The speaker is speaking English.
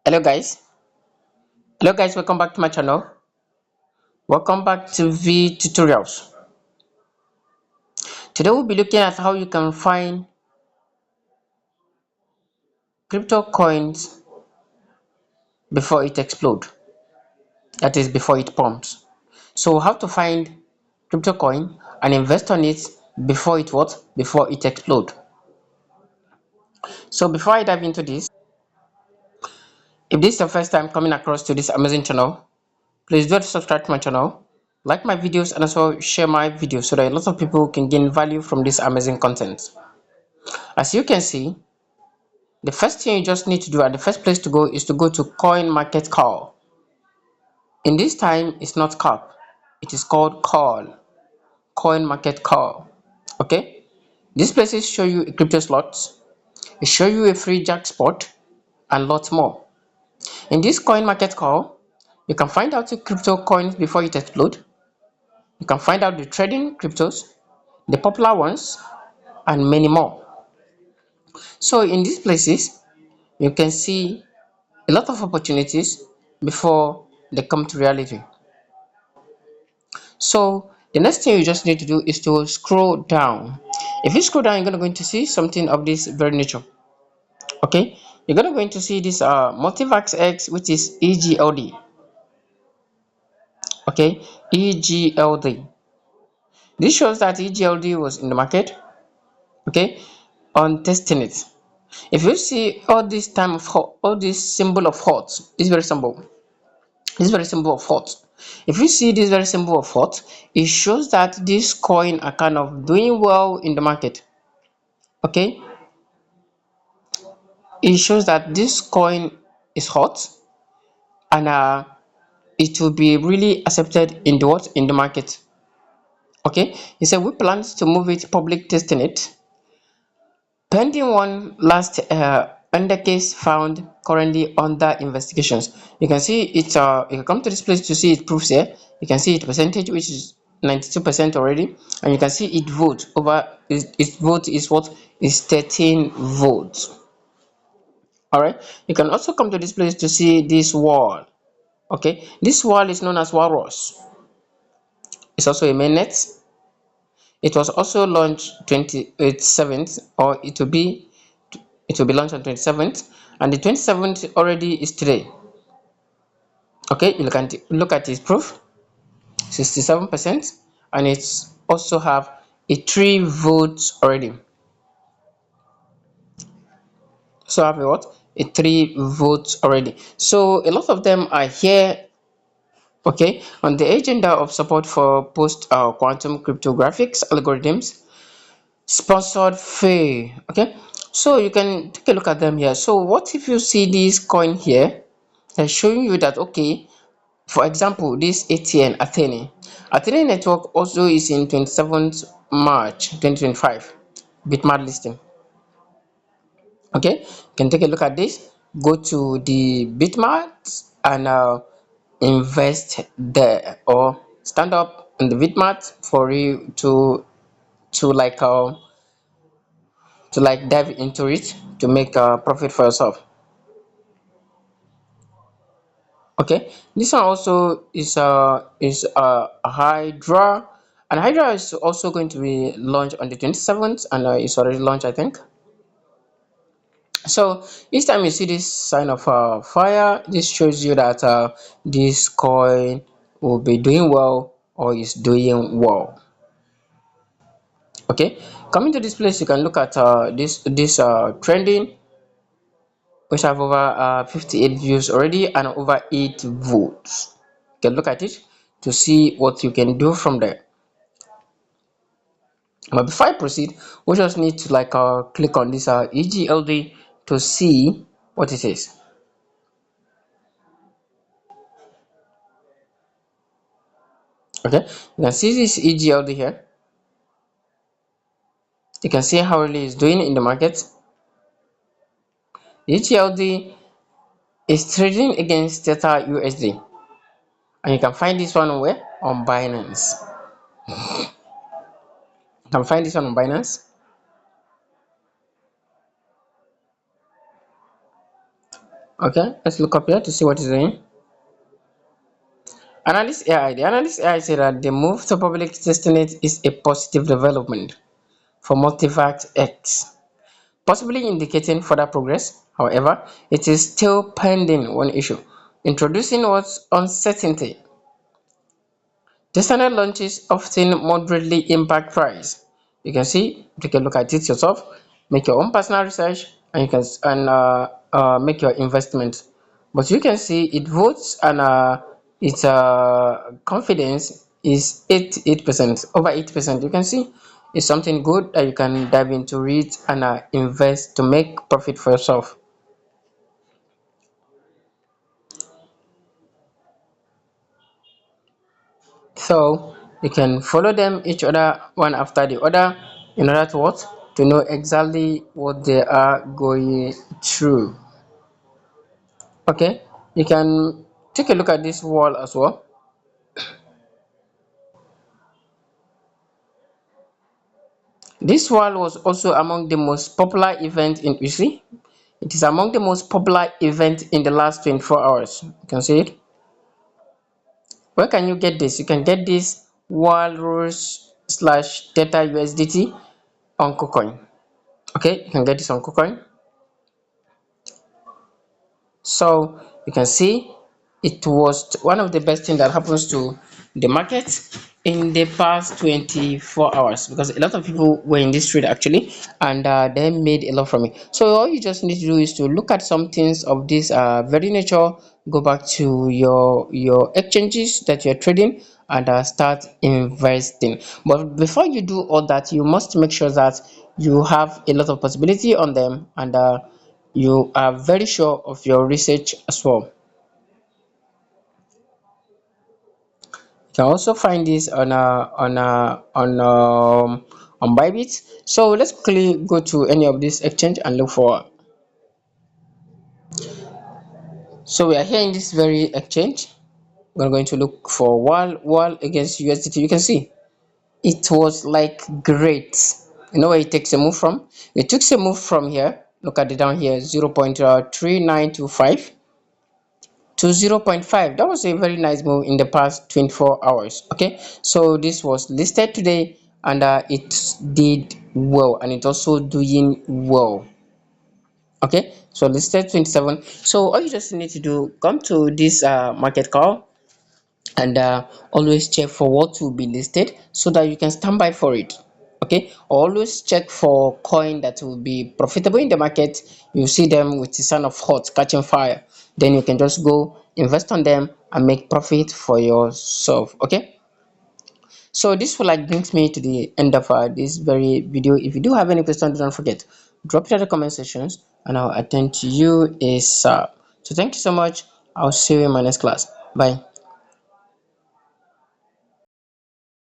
Hello guys, welcome back to my channel. Welcome back to V tutorials. Today we'll be looking at how you can find crypto coins before it explodes, that is before it pumps. So how to find crypto coin and invest on it before it explodes. So before I dive into this, if this is your first time coming across to this amazing channel, please do subscribe to my channel, like my videos, and also share my videos so that lots of people can gain value from this amazing content. As you can see, the first thing you just need to do, and the first place to go, is to go to coin market call. In this time, it's not cap, it is called call, coin market call. Okay, these places show you crypto slots, it show you a free jackpot, and lots more. In this coin market call, you can find out the crypto coins before it explode. You can find out the trading cryptos, the popular ones, and many more. So in these places, you can see a lot of opportunities before they come to reality. So the next thing you just need to do is to scroll down. If you scroll down, you're going to see something of this very nature. Okay, you're going to see this multivax X, which is EGLD. Okay, EGLD. This shows that EGLD was in the market. Okay, on testing it. If you see all this time of hot, all this symbol of hot, this very symbol of hot. If you see this very symbol of hot, it shows that this coin are kind of doing well in the market. Okay, it shows that this coin is hot, and it will be really accepted in the market. Okay, he said we plan to move it public testing it pending one last under case found currently under investigations. You can see it, you can come to this place to see it proofs here. You can see it percentage, which is 92% already, and you can see it vote over its vote is what is 13 votes. All right, you can also come to this place to see this wall. Okay, this wall is known as walrus. It's also a mainnet. It was also launched 27th, or it will be launched on 27th, and the 27th already is today. Okay, you can look at its proof, 67%, and it's also have a 3 votes already. So have a what? A 3 votes already. So a lot of them are here. Okay, on the agenda of support for post quantum cryptographics algorithms, sponsored fee. Okay, so you can take a look at them here. So what if you see this coin here? They're showing you that, okay, for example, this ATN Athene network also is in 27th March 2025 bitmart listing. Okay, you can take a look at this, go to the bitmart, and invest there, or stand up in the bitmart for you to like dive into it to make a profit for yourself. Okay, this one also is a hydra, and hydra is also going to be launched on the 27th, and it's already launched, I think. So each time you see this sign of fire, this shows you that this coin will be doing well or is doing well. Okay, coming to this place, you can look at this trending, which have over 58 views already and over 8 votes. You can look at it to see what you can do from there. But before I proceed, we just need to like click on this EGLD to see what it is. Okay, you can see this EGLD here. You can see how it is doing in the market. EGLD is trading against Theta USD, and you can find this one where on Binance. You can find this one on Binance. Okay, let's look up here to see what is doing. Analyst AI. The analyst AI said that the move to public testnet is a positive development for Multivac X, possibly indicating further progress. However, it is still pending one issue, introducing what's uncertainty. The standard launches often moderately impact price. You can see, take a look at it yourself, make your own personal research, and you can make your investment. But you can see it votes and its confidence is 8%, over 8%. You can see it's something good that you can dive into it and invest to make profit for yourself. So you can follow them each other one after the other in order to what? To know exactly what they are going through. Okay, you can take a look at this wall as well. This wall was also among the most popular event in, you see, it is among the most popular event in the last 24 hours. You can see it. Where can you get this? You can get this walrus slash data USDT on KuCoin. Okay, you can get this on KuCoin. So you can see it was one of the best thing that happens to the market in the past 24 hours, because a lot of people were in this trade actually, and they made a lot from it. So all you just need to do is to look at some things of this very nature, go back to your exchanges that you're trading, and start investing. But before you do all that, you must make sure that you have a lot of possibility on them, and you are very sure of your research as well. You can also find this on Bybit. So let's quickly go to any of this exchange and look for. So we are here in this very exchange. We're going to look for wall against USDT. You can see it was like great. You know where it takes a move from? It took a move from here. Look at it down here, 0.3925 to 0.5. That was a very nice move in the past 24 hours. Okay, so this was listed today, and it did well, and it's also doing well. Okay, so listed 27. So all you just need to do, come to this market call, and always check for what will be listed so that you can stand by for it. Okay, always check for coin that will be profitable in the market. You see them with the sign of hot catching fire, then you can just go invest on them and make profit for yourself. Okay, so this will like brings me to the end of this very video. If you do have any questions, don't forget, drop it in the comment sections and I'll attend to you asap. So thank you so much. I'll see you in my next class. Bye.